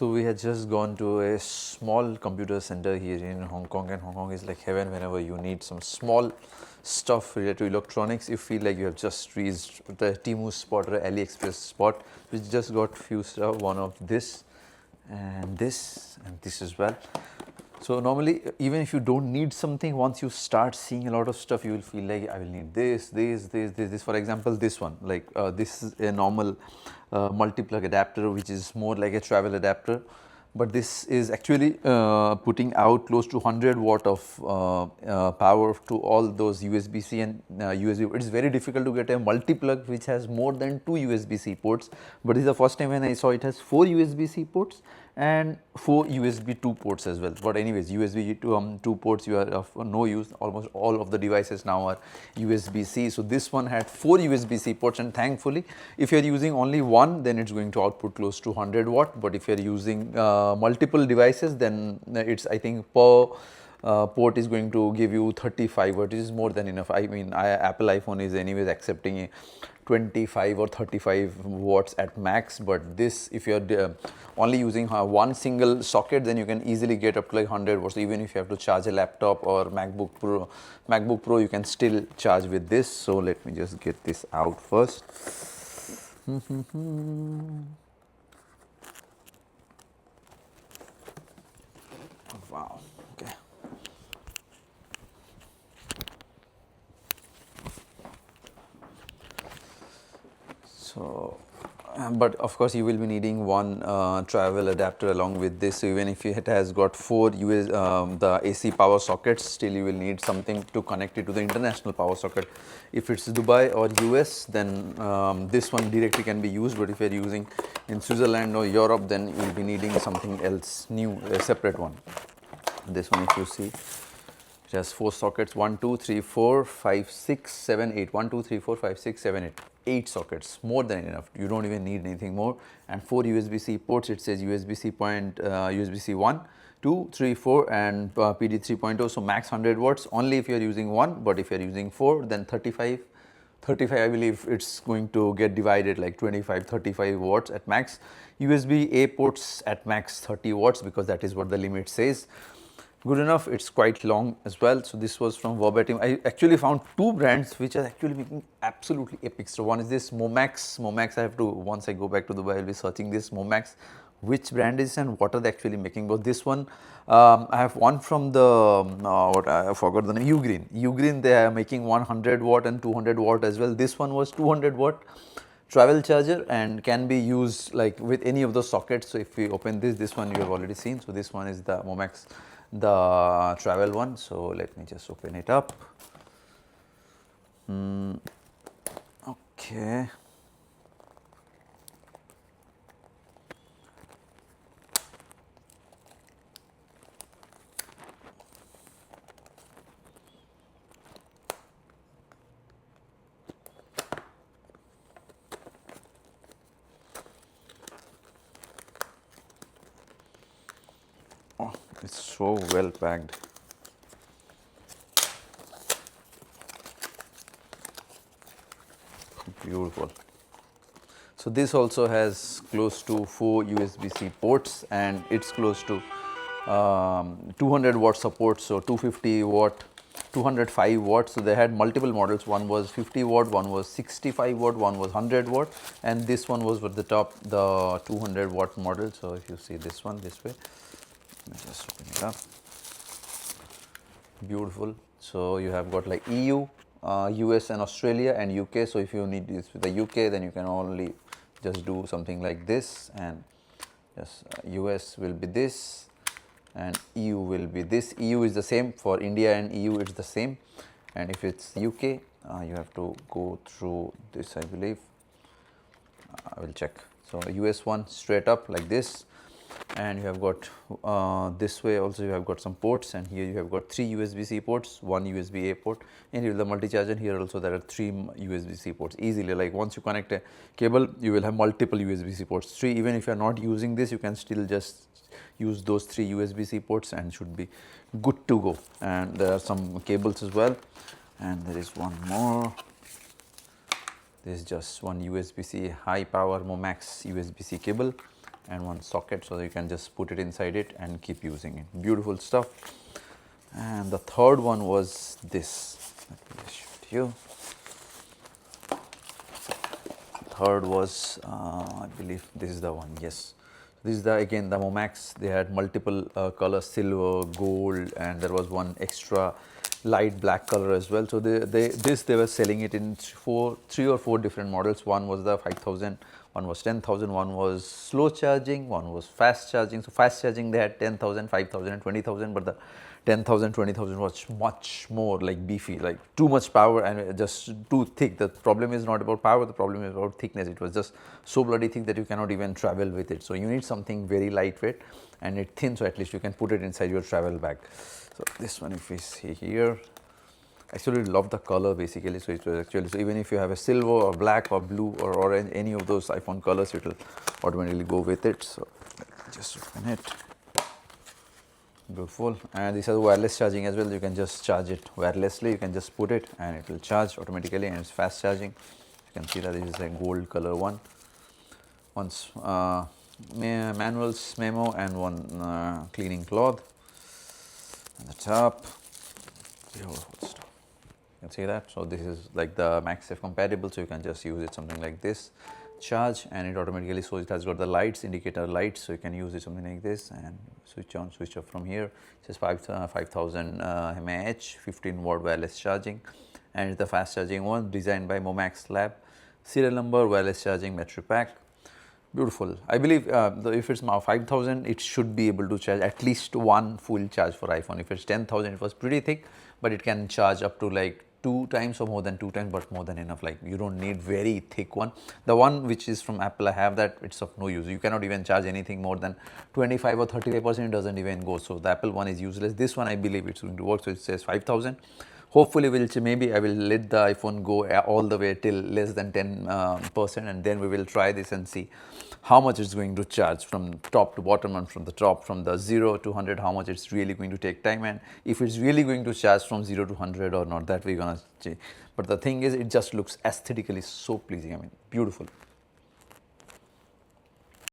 So we had just gone to a small computer center here in Hong Kong, and Hong Kong is like heaven whenever you need some small stuff related to electronics. You feel like you have just reached the Temu spot or AliExpress spot. We just got few stuff, one of this and this as well. So normally, even if you don't need something, once you start seeing a lot of stuff, you will feel like I will need this. For example, this one, like this is a normal multi-plug adapter, which is more like a travel adapter. But this is actually putting out close to 100 watt of power to all those USB-C and USB. It is very difficult to get a multi-plug which has more than 2 USB-C ports. But this is the first time when I saw it has 4 USB-C ports and 4 USB 2 ports as well. But anyways, USB 2 ports you are of no use. Almost all of the devices now are USB-C. So this one had 4 USB-C ports, and thankfully if you are using only one, then it's going to output close to 100 watt. But if you are using multiple devices, then it's, I think, per port is going to give you 35 watt, which is more than enough. I mean, Apple iPhone is anyways accepting 25 or 35 watts at max, but this, if you are only using one single socket, then you can easily get up to like 100 watts. Even if you have to charge a laptop or MacBook Pro, you can still charge with this. So let me just get this out first. Wow. Okay. So, but of course you will be needing one travel adapter along with this. So even if it has got 4 the AC power sockets, still you will need something to connect it to the international power socket. If it's Dubai or US, then this one directly can be used. But if you're using in Switzerland or Europe, then you will be needing something else new, a separate one. This one, if you see, it has 4 sockets, 1, 2, 3, 4, 5, 6, 7, 8. 1, 2, 3, 4, 5, 6, 7, 8. 8 sockets, more than enough. You don't even need anything more. And 4 USB-C ports. It says USB-C USB-C 1, 2, 3, 4, and PD 3.0. So max 100 watts only if you are using one. But if you are using 4, then 35. I believe it's going to get divided like 25, 35 watts at max. USB-A ports at max 30 watts, because that is what the limit says. Good enough. It's quite long as well. So this was from Verbatim. I actually found 2 brands which are actually making absolutely epic. So one is this Momax. I have to, once I go back to Dubai, I'll be searching this Momax, which brand is and what are they actually making. But this one, I have one from the what I forgot the name, Ugreen. They are making 100 watt and 200 watt as well. This one was 200 watt travel charger and can be used like with any of the sockets. So if we open this one you have already seen. So this one is the Momax, the travel one. So let me just open it up. Okay. Oh, it's so well packed. Beautiful. So this also has close to 4 USB-C ports, and it's close to 200 watt support. So 250 watt, 205 watts. So they had multiple models. One was 50 watt, one was 65 watt, one was 100 watt, and this one was at the top, the 200 watt model. So if you see this one this way, let me just open it up. Beautiful. So you have got like EU, US and Australia and UK. So if you need this with the UK, then you can only just do something like this, and yes, US will be this and EU will be this. EU is the same for India and EU, it's the same. And if it's UK, you have to go through this, I believe. I will check. So US one straight up like this, and you have got this way also you have got some ports, and here you have got 3 USB-C ports, 1 USB-A port, and here the multi-charger. Here also there are 3 USB-C ports easily. Like once you connect a cable, you will have multiple USB-C ports, 3. Even if you are not using this, you can still just use those 3 USB-C ports and should be good to go. And there are some cables as well, and there is one more. This is just one USB-C high power Momax USB-C cable, and one socket, so that you can just put it inside it and keep using it. Beautiful stuff. And the third one was this. Let me just show it to you. Third was, I believe this is the one, yes. This is the, again, the Momax. They had multiple colors, silver, gold, and there was one extra light black color as well. So they were selling it in three or four different models. One was the 5000, one was 10,000, one was slow charging, one was fast charging. So fast charging they had 10,000, 5,000 and 20,000, but the 10,000, 20,000 was much more like beefy, like too much power and just too thick. The problem is not about power, the problem is about thickness. It was just so bloody thick that you cannot even travel with it. So you need something very lightweight and it thin, so at least you can put it inside your travel bag. So this one, if we see here, actually love the color basically. So it was actually, so even if you have a silver or black or blue or orange, any of those iPhone colors, it will automatically go with it. So let me just open it. Beautiful. And this has wireless charging as well. You can just charge it wirelessly. You can just put it and it will charge automatically, and it's fast charging. You can see that this is a gold color one. One's manuals memo and one cleaning cloth. And the top, beautiful stuff. You can see that. So this is like the MagSafe compatible, so you can just use it something like this. Charge, and it automatically, so it has got the lights, indicator lights, so you can use it something like this and switch on, switch off from here. It says 5000 mAh, 15 watt wireless charging, and it's the fast charging one designed by Momax Lab. Serial number, wireless charging, battery pack. Beautiful. I believe if it's now 5000, it should be able to charge at least one full charge for iPhone. If it's 10,000, it was pretty thick, but it can charge up to like 2 times or more than 2 times, but more than enough. Like you don't need very thick one. The one which is from Apple, I have that, it's of no use. You cannot even charge anything more than 25 or 35%, it doesn't even go. So the Apple one is useless. This one I believe it's going to work. So it says 5000. Hopefully maybe I will let the iPhone go all the way till less than 10%, and then we will try this and see how much it's going to charge from top to bottom, and from the top, from the 0 to 100, how much it's really going to take time, and if it's really going to charge from 0 to 100 or not, that we're gonna change. But the thing is, it just looks aesthetically so pleasing. I mean, beautiful.